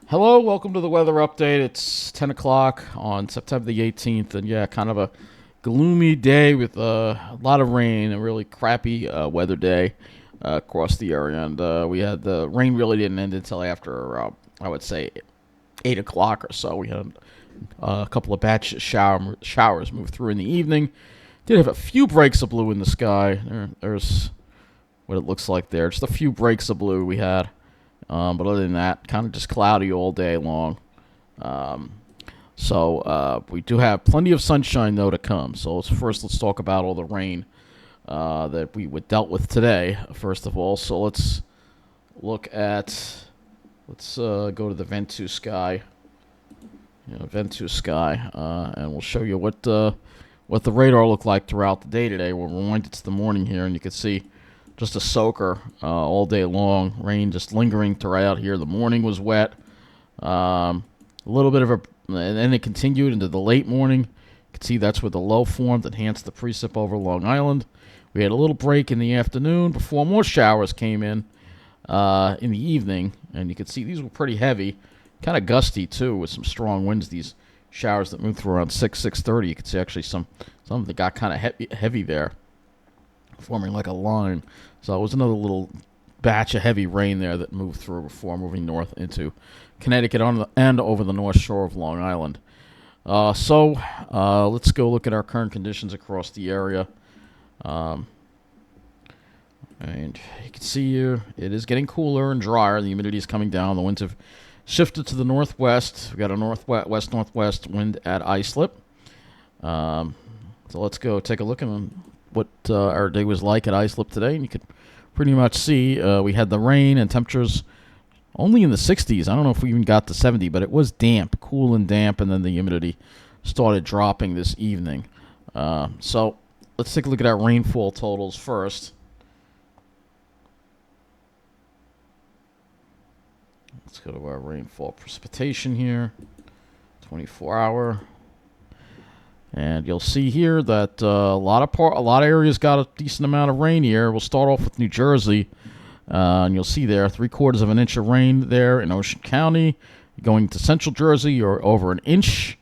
Hello, welcome to the weather update. It's 10 o'clock on September the 18th, and yeah, kind of a gloomy day with a lot of rain, a really crappy weather day across the area. And we had the rain really didn't end until after, I would say, 8 o'clock or so. We had a couple of batch showers move through in the evening. Did have a few breaks of blue in the sky. There's what it looks like there. Just a few breaks of blue we had. But other than that, kind of just cloudy all day long. So we do have plenty of sunshine, though, to come. So let's talk about all the rain that we dealt with today, first of all. So let's go to the Ventus sky. Ventus sky, and we'll show you what the radar looked like throughout the day today. We'll rewind it to the morning here, and you can see just a soaker all day long. Rain just lingering throughout here. The morning was wet. A little bit of and then it continued into the late morning. You can see that's where the low formed, enhanced the precip over Long Island. We had a little break in the afternoon before more showers came in the evening. And you can see these were pretty heavy, kind of gusty too, with some strong winds. These showers that moved through around 6:30. You can see actually some of them got kind of heavy there, forming like a line. So it was another little batch of heavy rain there that moved through before moving north into Connecticut and over the north shore of Long Island. So let's go look at our current conditions across the area. And you can see here it is getting cooler and drier. The humidity is coming down. The winds have shifted to the northwest. We've got a northwest wind at islip. So let's go take a look at what our day was like at islip today. And you could pretty much see we had the rain and temperatures only in the 60s. I don't know if we even got to 70, but it was damp, cool and damp, and then the humidity started dropping this evening. So let's take a look at our rainfall totals first. Let's go to our rainfall precipitation here, 24-hour. And you'll see here that a lot of areas got a decent amount of rain here. We'll start off with New Jersey, and you'll see there 3/4 of an inch of rain there in Ocean County. Going to Central Jersey, you're over an inch.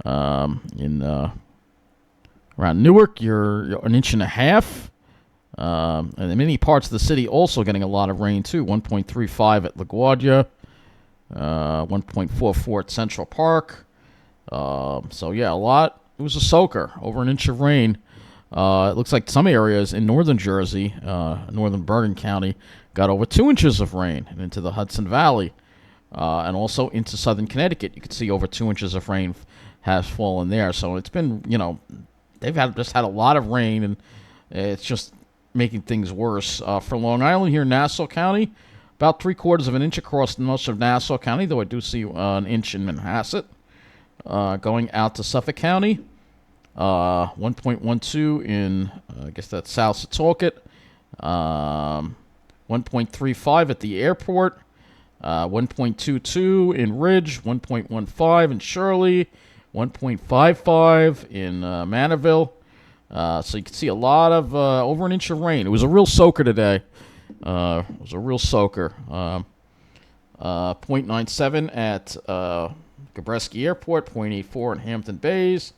Around Newark, you're an inch and a half. And in many parts of the city, also getting a lot of rain too. 1.35 at LaGuardia, 1.44 at Central Park. So yeah, a lot. It was a soaker, over an inch of rain. It looks like some areas in northern Jersey, northern Bergen County, got over 2 inches of rain, and into the Hudson Valley, and also into southern Connecticut. You can see over 2 inches of rain has fallen there. So it's been, they've just had a lot of rain, and it's just making things worse. For Long Island here in Nassau County, about 3/4 of an inch across most of Nassau County, though I do see an inch in Manhasset. Going out to Suffolk County, 1.12 in, I guess that's South Setauket, 1.35 at the airport, 1.22 in Ridge, 1.15 in Shirley, 1.55 in Manaville. So you can see a lot of, over an inch of rain. It was a real soaker today. It was a real soaker. 0.97 at Gabreski Airport, 0.84 in Hampton Bays.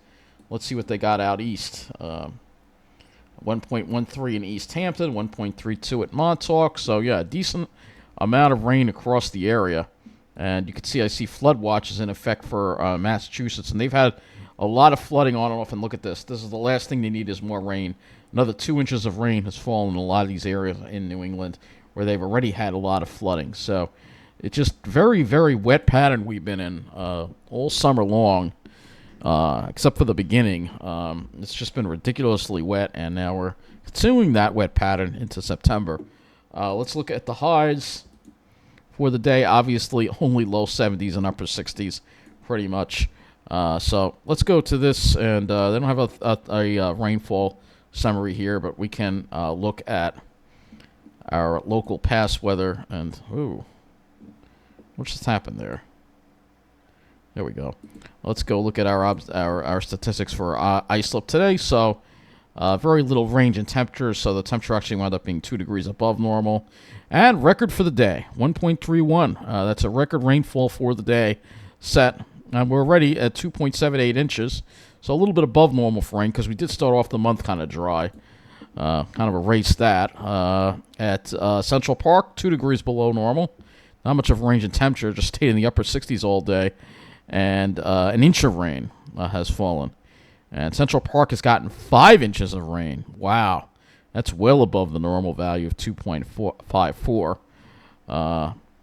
Let's see what they got out east. 1.13 in East Hampton, 1.32 at Montauk. So, yeah, a decent amount of rain across the area. And you can see, I see flood watches in effect for Massachusetts. And they've had a lot of flooding on and off. And look at this. This is the last thing they need is more rain. Another 2 inches of rain has fallen in a lot of these areas in New England where they've already had a lot of flooding. So it's just very, very wet pattern we've been in all summer long, except for the beginning. It's just been ridiculously wet, and now we're continuing that wet pattern into September. Let's look at the highs for the day. Obviously, only low 70s and upper 60s, pretty much. So let's go to this, and they don't have a rainfall summary here, but we can look at our local past weather, and what just happened there? There we go. Let's go look at our statistics for islip today. So Very little range in temperature, so the temperature actually wound up being 2 degrees above normal. And record for the day, 1.31. That's a record rainfall for the day set. And we're already at 2.78 inches, so a little bit above normal for rain because we did start off the month kind of dry. Kind of erased that. At Central Park, 2 degrees below normal. Not much of a range in temperature, just stayed in the upper 60s all day. And an inch of rain has fallen. And Central Park has gotten 5 inches of rain. Wow. That's well above the normal value of 2.54.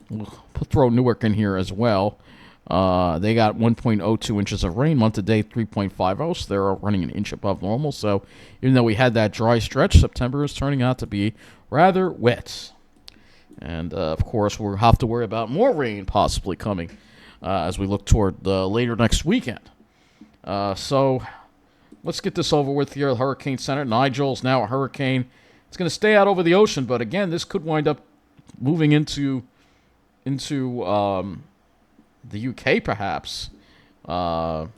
We'll throw Newark in here as well. They got 1.02 inches of rain. Month to date, 3.50. So they're running an inch above normal. So even though we had that dry stretch, September is turning out to be rather wet. And, of course, we'll have to worry about more rain possibly coming as we look toward later next weekend. So let's get this over with here. Hurricane Center. Nigel's now a hurricane. It's going to stay out over the ocean, but again, this could wind up moving into the UK perhaps. So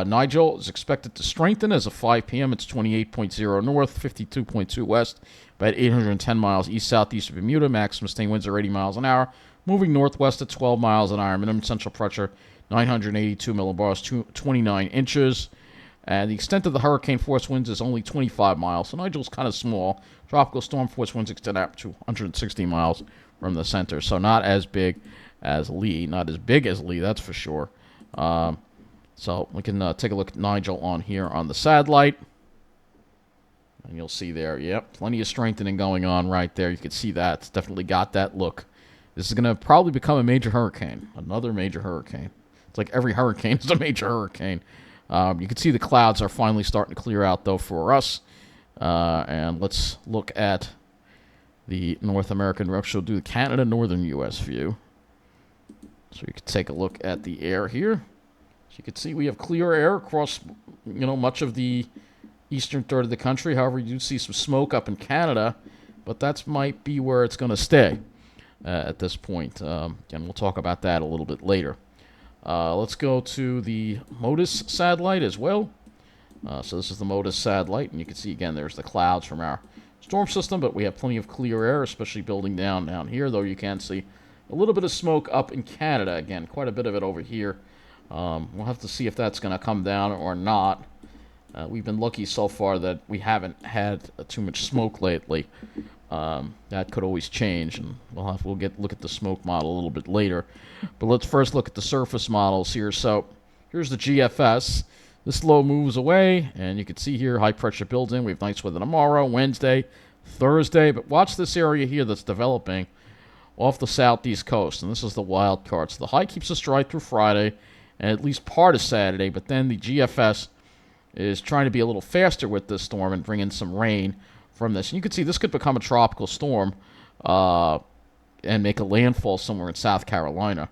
Nigel is expected to strengthen as of 5 p.m. It's 28.0 north, 52.2 west, about 810 miles east-southeast of Bermuda. Maximum sustained winds are 80 miles an hour. Moving northwest at 12 miles an hour. Minimum central pressure 982 millibars, 29 inches. And the extent of the hurricane force winds is only 25 miles. So Nigel's kind of small. Tropical storm force winds extend out to 160 miles from the center. So not as big as Lee. Not as big as Lee, that's for sure. So we can take a look at Nigel on here on the satellite. And you'll see there, yep, plenty of strengthening going on right there. You can see that. It's definitely got that look. This is going to probably become a major hurricane. Another major hurricane. It's like every hurricane is a major hurricane. You can see the clouds are finally starting to clear out, though, for us. And let's look at the North American. We'll actually do the Canada Northern U.S. view. So you can take a look at the air here. So you can see we have clear air across, much of the eastern third of the country. However, you do see some smoke up in Canada, but that might be where it's going to stay at this point. And we'll talk about that a little bit later. Let's go to the MODIS satellite as well. So this is the MODIS satellite, and you can see, again, there's the clouds from our storm system, but we have plenty of clear air, especially building down here, though you can see a little bit of smoke up in Canada. Again, quite a bit of it over here. We'll have to see if that's going to come down or not. We've been lucky so far that we haven't had too much smoke lately. That could always change, and we'll look at the smoke model a little bit later. But let's first look at the surface models here. So here's the GFS. This low moves away, and you can see here high pressure builds in. We have nice weather tomorrow, Wednesday, Thursday. But watch this area here that's developing off the southeast coast, and this is the wild card. So the high keeps us dry through Friday and at least part of Saturday, but then the GFS is trying to be a little faster with this storm and bring in some rain from this. And you can see this could become a tropical storm and make a landfall somewhere in South Carolina.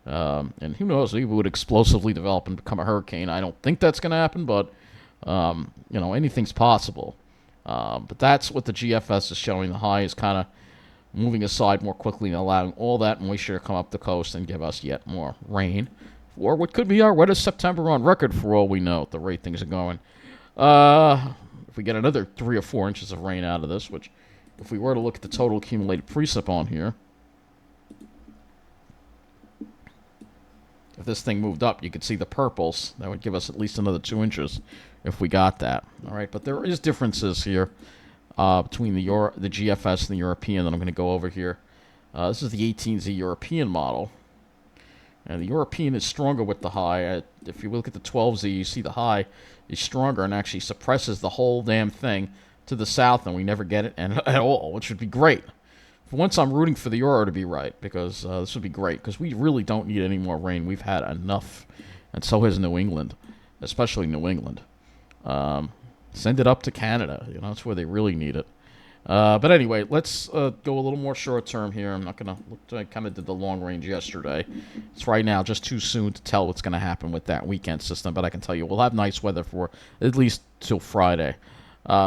And who knows, it would explosively develop and become a hurricane. I don't think that's going to happen, but, anything's possible. But that's what the GFS is showing. The high is kind of moving aside more quickly and allowing all that moisture to come up the coast and give us yet more rain. Or what could be our wettest September on record for all we know, at the rate things are going. If we get another 3 or 4 inches of rain out of this, which if we were to look at the total accumulated precip on here, if this thing moved up, you could see the purples. That would give us at least another 2 inches if we got that. All right, but there is differences here between the GFS and the European that I'm going to go over here. This is the 18Z European model. And the European is stronger with the high. If you look at the 12Z, you see the high is stronger and actually suppresses the whole damn thing to the south, and we never get it at all, which would be great. For once, I'm rooting for the Euro to be right, because this would be great, because we really don't need any more rain. We've had enough, and so has New England, especially New England. Send it up to Canada. That's where they really need it. But anyway, let's go a little more short term here. I'm not going to look. I kind of did the long range yesterday. It's right now just too soon to tell what's going to happen with that weekend system, but I can tell you we'll have nice weather for at least till Friday.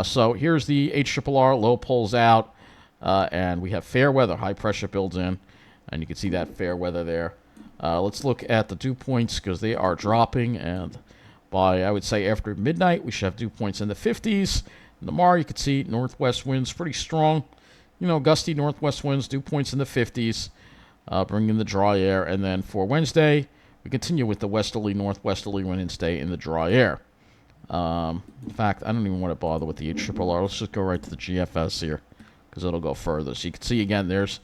So here's the HRRR. Low pulls out, and we have fair weather. High pressure builds in, and you can see that fair weather there. Let's look at the dew points because they are dropping, and By, I would say, after midnight, we should have dew points in the 50s. And tomorrow, you can see northwest winds pretty strong. Gusty northwest winds, dew points in the 50s, bringing the dry air. And then for Wednesday, we continue with the westerly, northwesterly wind and stay in the dry air. In fact, I don't even want to bother with the HRRR. Let's just go right to the GFS here, because it'll go further. So you can see, again, there's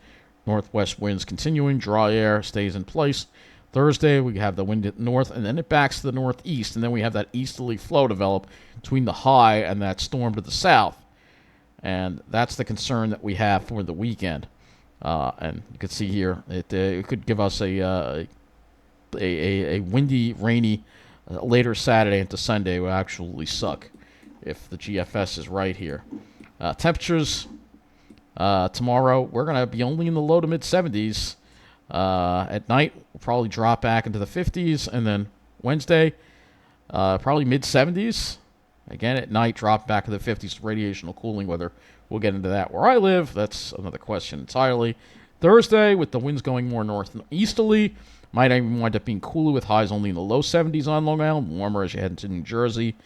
northwest winds continuing. Dry air stays in place. Thursday, we have the wind at north, and then it backs to the northeast, and then we have that easterly flow develop between the high and that storm to the south. And that's the concern that we have for the weekend. And you can see here, it could give us a windy, rainy later Saturday into Sunday. Will absolutely suck if the GFS is right here. Temperatures tomorrow, we're going to be only in the low to mid 70s. At night, we'll probably drop back into the 50s, and then Wednesday, probably mid 70s. Again, at night, drop back to the 50s. Radiational cooling weather. We'll get into that where I live. That's another question entirely. Thursday, with the winds going more north and easterly, might even wind up being cooler with highs only in the low 70s on Long Island, warmer as you head into New Jersey.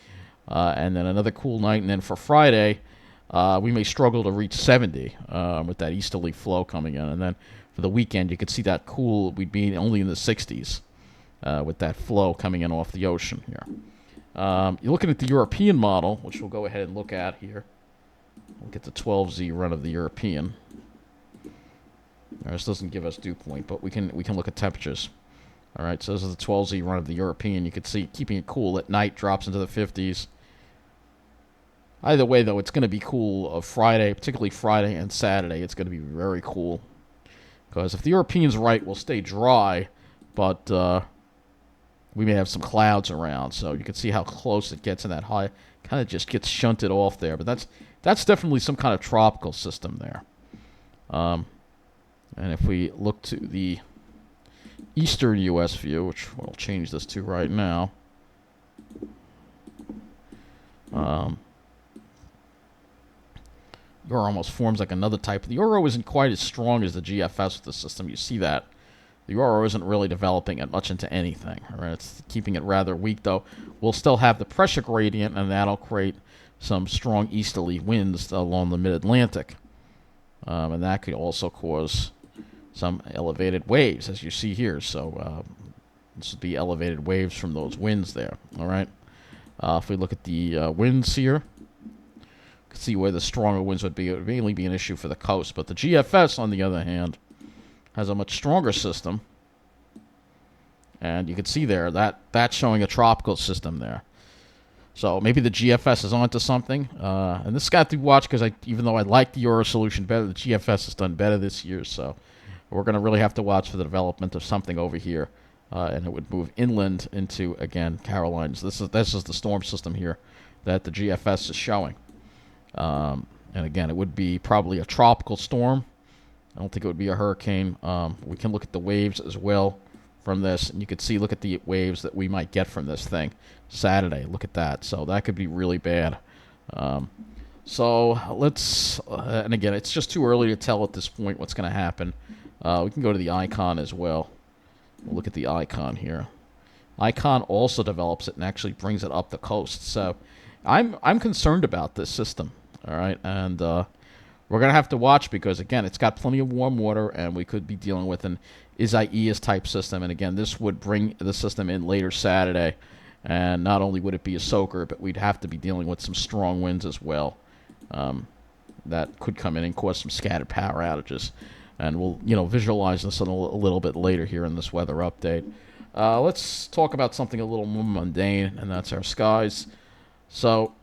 And then another cool night. And then for Friday, we may struggle to reach 70 with that easterly flow coming in. And then for the weekend, you could see that cool. We'd be only in the 60s with that flow coming in off the ocean here. You're looking at the European model, which we'll go ahead and look at here. We'll get the 12Z run of the European. This doesn't give us dew point, but we can look at temperatures. All right, so this is the 12Z run of the European. You can see keeping it cool at night drops into the 50s. Either way, though, it's going to be cool Friday, particularly Friday and Saturday. It's going to be very cool. Because if the European's right, we'll stay dry, but we may have some clouds around. So you can see how close it gets in that high. Kind of just gets shunted off there. But that's definitely some kind of tropical system there. And if we look to the eastern U.S. view, which we'll change this to right now, Euro almost forms like another type. The Euro isn't quite as strong as the GFS with the system. You see that. The Euro isn't really developing it much into anything. Right? It's keeping it rather weak, though. We'll still have the pressure gradient, and that'll create some strong easterly winds along the mid-Atlantic. And that could also cause some elevated waves, as you see here. So this would be elevated waves from those winds there. All right. If we look at the winds here, you can see where the stronger winds would be. It would mainly be an issue for the coast. But the GFS, on the other hand, has a much stronger system. And you can see there that's showing a tropical system there. So maybe the GFS is onto something. And this got to watch because even though I like the Euro solution better, the GFS has done better this year. So we're going to really have to watch for the development of something over here. And it would move inland into, again, Carolinas. This is the storm system here that the GFS is showing. And again, it would be probably a tropical storm. I don't think it would be a hurricane. We can look at the waves as well from this. And you can see, look at the waves that we might get from this thing. Saturday, look at that. So that could be really bad. So let's, and again, it's just too early to tell at this point what's going to happen. We can go to the ICON as well. We'll look at the ICON here. ICON also develops it and actually brings it up the coast. So I'm concerned about this system. All right, and we're going to have to watch because, again, it's got plenty of warm water, and we could be dealing with an Isaias type system. And again, this would bring the system in later Saturday. And not only would it be a soaker, but we'd have to be dealing with some strong winds as well. That could come in and cause some scattered power outages. And we'll, visualize this a little bit later here in this weather update. Let's talk about something a little more mundane, and that's our skies. So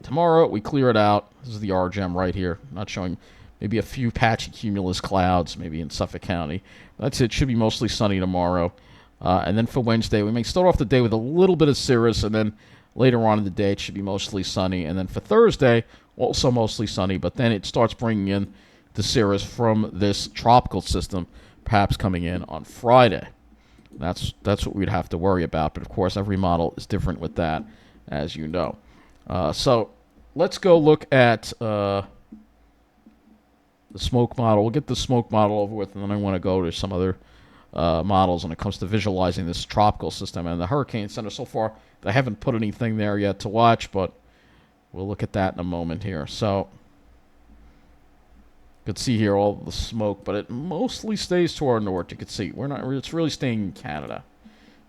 tomorrow we clear it out. This is the RGEM right here. Not showing maybe a few patchy cumulus clouds, maybe in Suffolk County. That's it. Should be mostly sunny tomorrow. And then for Wednesday, we may start off the day with a little bit of cirrus, and then later on in the day, it should be mostly sunny. And then for Thursday, also mostly sunny, but then it starts bringing in the cirrus from this tropical system, perhaps coming in on Friday. That's what we'd have to worry about. But, of course, every model is different with that, as you know. So let's go look at the smoke model. We'll get the smoke model over with, and then I want to go to some other models when it comes to visualizing this tropical system. And the Hurricane Center, so far, they haven't put anything there yet to watch, but we'll look at that in a moment here. So you can see here all the smoke, but it mostly stays to our north. You can see it's really staying in Canada.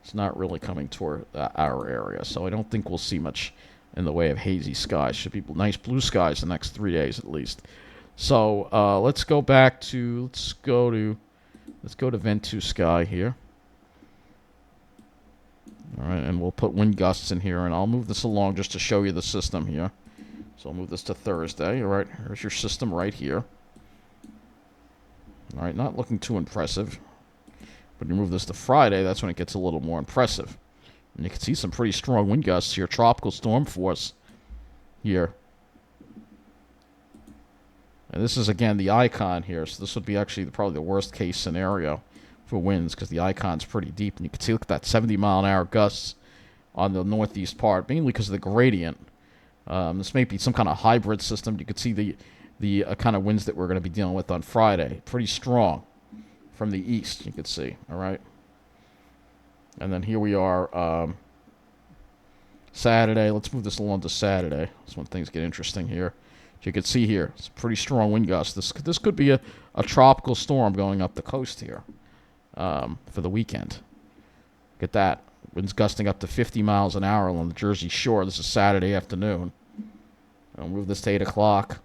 It's not really coming toward our area, so I don't think we'll see much in the way of hazy skies. Should be nice blue skies the next 3 days at least. So let's go to Ventu Sky here. All right, and we'll put wind gusts in here, and I'll move this along just to show you the system here. So I'll move this to Thursday. All right, here's your system right here. All right, not looking too impressive. But you move this to Friday, that's when it gets a little more impressive. And you can see some pretty strong wind gusts here. Tropical storm force here. And this is, again, the icon here. So this would be actually probably the worst case scenario for winds because the icon's pretty deep. And you can see, look at that 70-mile-an-hour gusts on the northeast part, mainly because of the gradient. This may be some kind of hybrid system. You can see the kind of winds that we're going to be dealing with on Friday. Pretty strong from the east, you can see. All right. And then here we are Saturday. Let's move this along to Saturday. That's when things get interesting here. As you can see here, it's a pretty strong wind gusts. This could be a tropical storm going up the coast here for the weekend. Look at that. Winds gusting up to 50 miles an hour along the Jersey Shore. This is Saturday afternoon. I'll move this to 8 o'clock.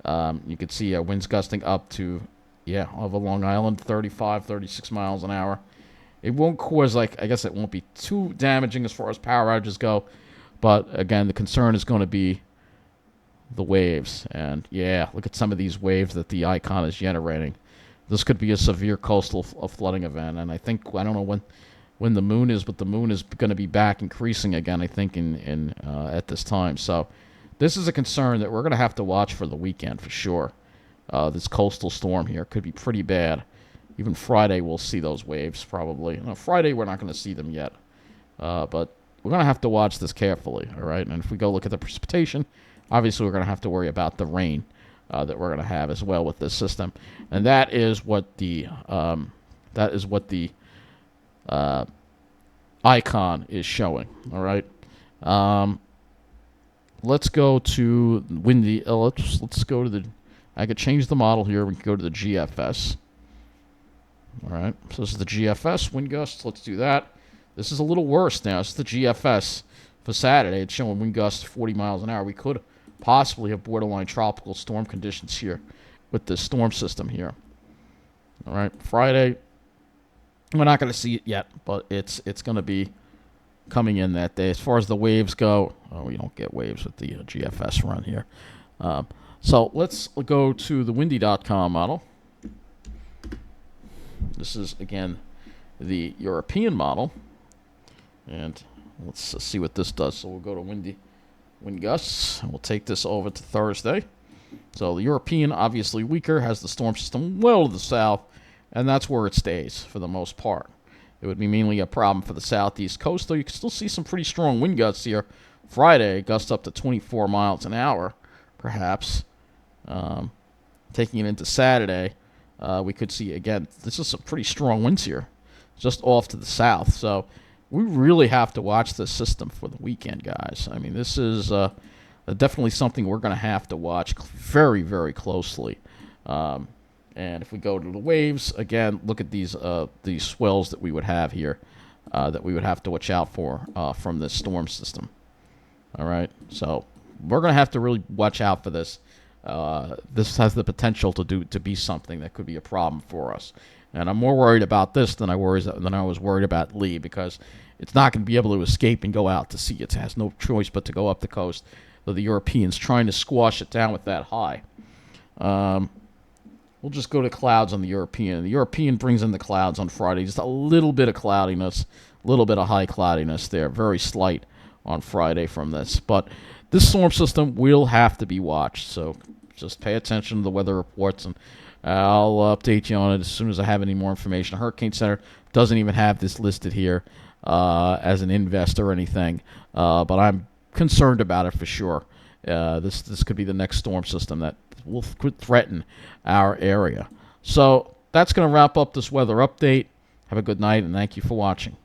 You can see winds gusting up to, over Long Island, 35, 36 miles an hour. It won't cause, I guess it won't be too damaging as far as power outages go. But, again, the concern is going to be the waves. And, look at some of these waves that the icon is generating. This could be a severe coastal flooding event. And I don't know when the moon is, but the moon is going to be back increasing again, I think, at this time. So this is a concern that we're going to have to watch for the weekend for sure. This coastal storm here could be pretty bad. Even Friday we'll see those waves probably. No, Friday we're not going to see them yet. But we're going to have to watch this carefully, all right? And if we go look at the precipitation, obviously we're going to have to worry about the rain that we're going to have as well with this system. And that is what the icon is showing, all right? Let's go to windy. Let's go to the. I could change the model here. We can go to the GFS. All right. So this is the GFS wind gusts. Let's do that. This is a little worse now. This is the GFS for Saturday. It's showing wind gusts 40 miles an hour. We could possibly have borderline tropical storm conditions here with this storm system here. All right. Friday. We're not going to see it yet, but it's going to be coming in that day. As far as the waves go, we don't get waves with the GFS run here. So let's go to the windy.com model. This is, again, the European model. And let's see what this does. So we'll go to wind gusts, and we'll take this over to Thursday. So the European, obviously weaker, has the storm system well to the south, and that's where it stays for the most part. It would be mainly a problem for the southeast coast, though you can still see some pretty strong wind gusts here. Friday, gusts up to 24 miles an hour, perhaps. Taking it into Saturday, we could see, again, this is some pretty strong winds here, just off to the south. So we really have to watch this system for the weekend, guys. I mean, this is definitely something we're going to have to watch very, very closely. And if we go to the waves, again, look at these swells that we would have here that we would have to watch out for from this storm system. All right, so we're going to have to really watch out for this. This has the potential to be something that could be a problem for us. And I'm more worried about this than I was worried about Lee, because it's not going to be able to escape and go out to sea. It has no choice but to go up the coast. So the Europeans trying to squash it down with that high. We'll just go to clouds on the European. The European brings in the clouds on Friday. Just a little bit of cloudiness, a little bit of high cloudiness there. Very slight on Friday from this. But this storm system will have to be watched. So just pay attention to the weather reports, and I'll update you on it as soon as I have any more information. The Hurricane Center doesn't even have this listed here as an invest or anything. But I'm concerned about it for sure. This could be the next storm system that could threaten our area. So that's going to wrap up this weather update. Have a good night, and thank you for watching.